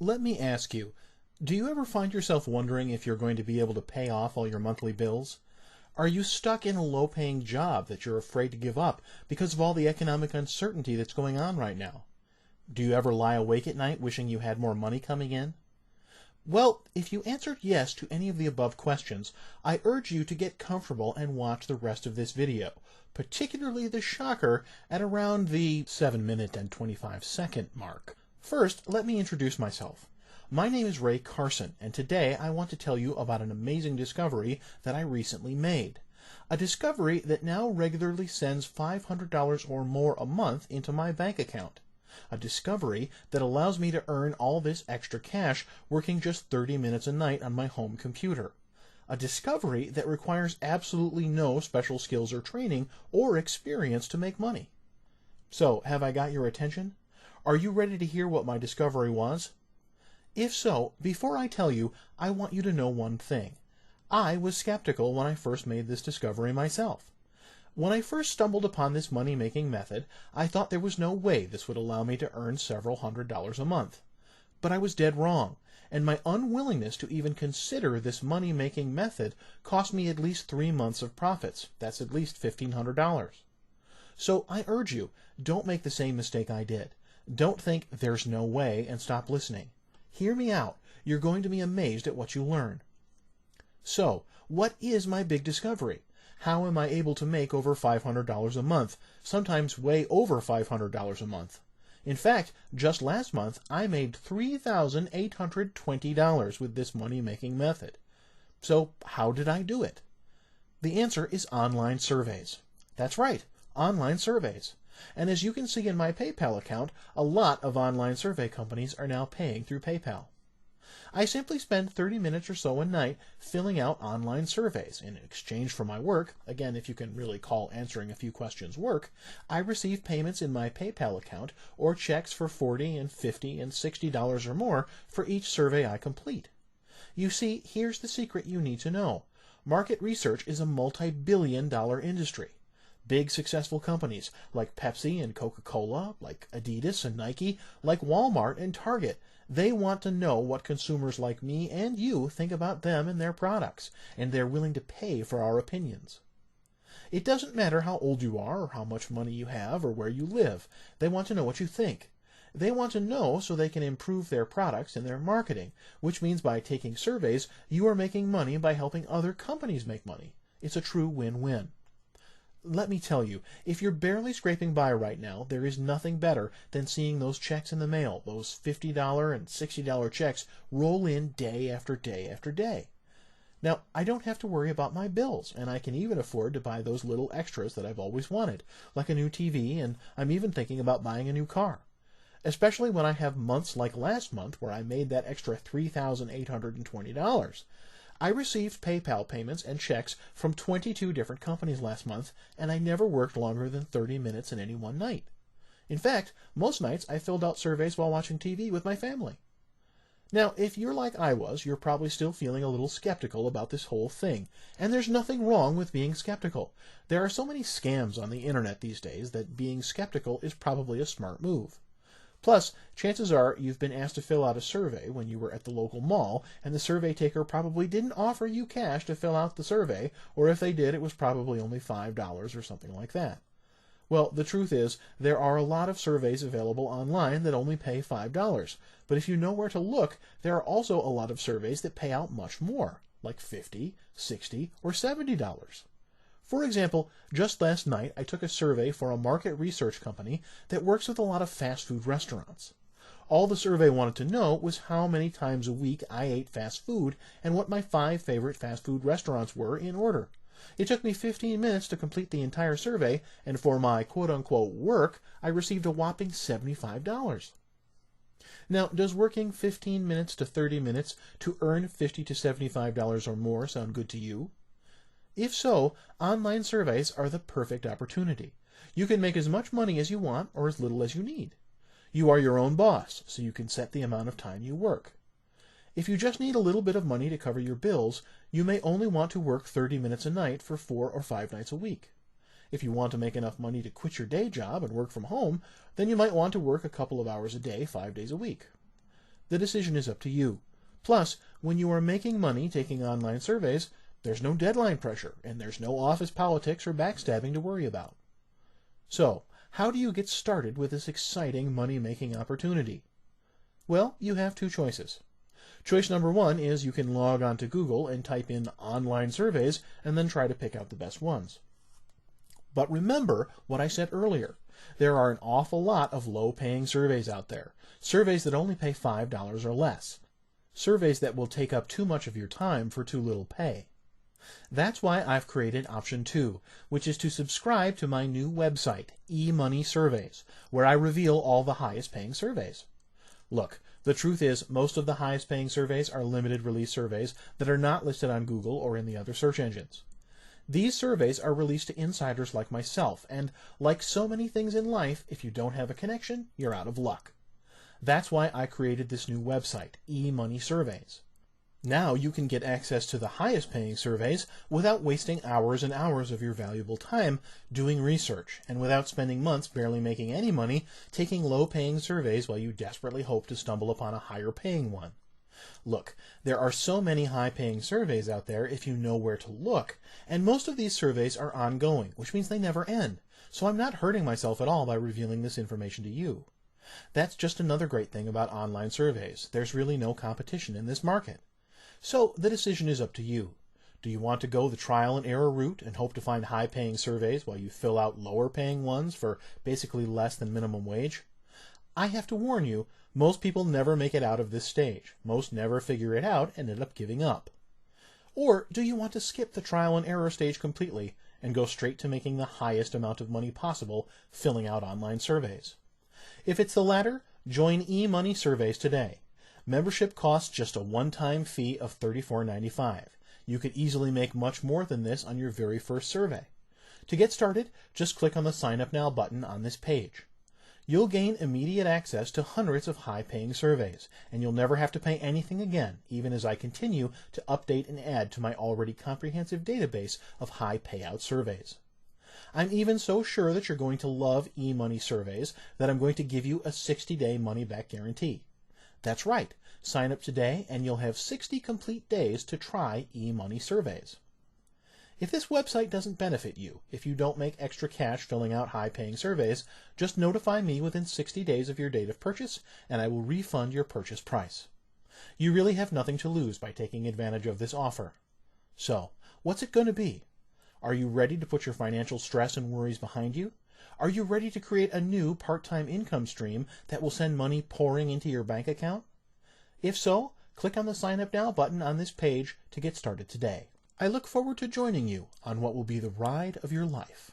Let me ask you, do you ever find yourself wondering if you're going to be able to pay off all your monthly bills? Are you stuck in a low-paying job that you're afraid to give up because of all the economic uncertainty that's going on right now? Do you ever lie awake at night wishing you had more money coming in? Well, if you answered yes to any of the above questions, I urge you to get comfortable and watch the rest of this video, particularly the shocker at around the 7-minute and 25-second mark. First, let me introduce myself. My name is Ray Carson, and today I want to tell you about an amazing discovery that I recently made. A discovery that now regularly sends $500 or more a month into my bank account. A discovery that allows me to earn all this extra cash working just 30 minutes a night on my home computer. A discovery that requires absolutely no special skills or training or experience to make money. So, have I got your attention? Are you ready to hear what my discovery was? If so, before I tell you, I want you to know one thing. I was skeptical when I first made this discovery myself. When I first stumbled upon this money-making method, I thought there was no way this would allow me to earn several $100s a month. But I was dead wrong, and my unwillingness to even consider this money-making method cost me at least 3 months of profits. That's at least $1,500. So I urge you, don't make the same mistake I did. Don't think there's no way and stop listening. Hear me out. You're going to be amazed at what you learn. So, what is my big discovery? How am I able to make over $500 a month, sometimes way over $500 a month? In fact, just last month, I made $3,820 with this money-making method. So, how did I do it? The answer is online surveys. That's right, online surveys. And as you can see in my PayPal account, a lot of online survey companies are now paying through PayPal. I simply spend 30 minutes or so a night filling out online surveys. In exchange for my work, again, if you can really call answering a few questions work, I receive payments in my PayPal account or checks for $40 and $50 and $60 or more for each survey I complete. You see, here's the secret you need to know. Market research is a multi-billion-dollar industry. Big successful companies like Pepsi and Coca-Cola, like Adidas and Nike, like Walmart and Target, they want to know what consumers like me and you think about them and their products, and they're willing to pay for our opinions. It doesn't matter how old you are or how much money you have or where you live. They want to know what you think. They want to know so they can improve their products and their marketing, which means by taking surveys, you are making money by helping other companies make money. It's a true win-win. Let me tell you, if you're barely scraping by right now, there is nothing better than seeing those checks in the mail, those $50 and $60 checks roll in day after day after day. Now, I don't have to worry about my bills, and I can even afford to buy those little extras that I've always wanted, like a new TV, and I'm even thinking about buying a new car. Especially when I have months like last month where I made that extra $3,820. I received PayPal payments and checks from 22 different companies last month, and I never worked longer than 30 minutes in any one night. In fact, most nights I filled out surveys while watching TV with my family. Now, if you're like I was, you're probably still feeling a little skeptical about this whole thing, and there's nothing wrong with being skeptical. There are so many scams on the internet these days that being skeptical is probably a smart move. Plus, chances are you've been asked to fill out a survey when you were at the local mall, and the survey taker probably didn't offer you cash to fill out the survey, or if they did, it was probably only $5 or something like that. Well, the truth is, there are a lot of surveys available online that only pay $5, but if you know where to look, there are also a lot of surveys that pay out much more, like $50, $60, or $70. For example, just last night I took a survey for a market research company that works with a lot of fast food restaurants. All the survey wanted to know was how many times a week I ate fast food and what my 5 favorite fast food restaurants were in order. It took me 15 minutes to complete the entire survey, and for my quote-unquote work, I received a whopping $75. Now, does working 15 minutes to 30 minutes to earn $50 to $75 or more sound good to you? If so, online surveys are the perfect opportunity. You can make as much money as you want or as little as you need. You are your own boss, so you can set the amount of time you work. If you just need a little bit of money to cover your bills, you may only want to work 30 minutes a night for 4 or 5 nights a week. If you want to make enough money to quit your day job and work from home, then you might want to work a couple of hours a day, 5 days a week. The decision is up to you. Plus, when you are making money taking online surveys, there's no deadline pressure, and there's no office politics or backstabbing to worry about. So, how do you get started with this exciting money-making opportunity? Well, you have two choices. Choice number one is you can log on to Google and type in online surveys and then try to pick out the best ones. But remember what I said earlier. There are an awful lot of low-paying surveys out there. Surveys that only pay $5 or less. Surveys that will take up too much of your time for too little pay. That's why I've created option 2, which is to subscribe to my new website, eMoney Surveys, where I reveal all the highest paying surveys. Look, the truth is most of the highest paying surveys are limited release surveys that are not listed on Google or in the other search engines. These surveys are released to insiders like myself, and like so many things in life, if you don't have a connection, you're out of luck. That's why I created this new website, eMoney Surveys. Now you can get access to the highest paying surveys without wasting hours and hours of your valuable time doing research, and without spending months barely making any money taking low paying surveys while you desperately hope to stumble upon a higher paying one. Look, there are so many high paying surveys out there if you know where to look, and most of these surveys are ongoing, which means they never end, so I'm not hurting myself at all by revealing this information to you. That's just another great thing about online surveys. There's really no competition in this market. So the decision is up to you. Do you want to go the trial and error route and hope to find high-paying surveys while you fill out lower-paying ones for basically less than minimum wage? I have to warn you, most people never make it out of this stage. Most never figure it out and end up giving up. Or do you want to skip the trial and error stage completely and go straight to making the highest amount of money possible filling out online surveys? If it's the latter, join eMoney Surveys today. Membership costs just a one-time fee of $34.95. You could easily make much more than this on your very first survey. To get started, just click on the Sign Up Now button on this page. You'll gain immediate access to hundreds of high-paying surveys, and you'll never have to pay anything again, even as I continue to update and add to my already comprehensive database of high-payout surveys. I'm even so sure that you're going to love eMoney Surveys that I'm going to give you a 60-day money-back guarantee. That's right. Sign up today and you'll have 60 complete days to try eMoney Surveys. If this website doesn't benefit you, if you don't make extra cash filling out high-paying surveys, just notify me within 60 days of your date of purchase and I will refund your purchase price. You really have nothing to lose by taking advantage of this offer. So, what's it going to be? Are you ready to put your financial stress and worries behind you? Are you ready to create a new part-time income stream that will send money pouring into your bank account? If so, click on the Sign Up Now button on this page to get started today. I look forward to joining you on what will be the ride of your life.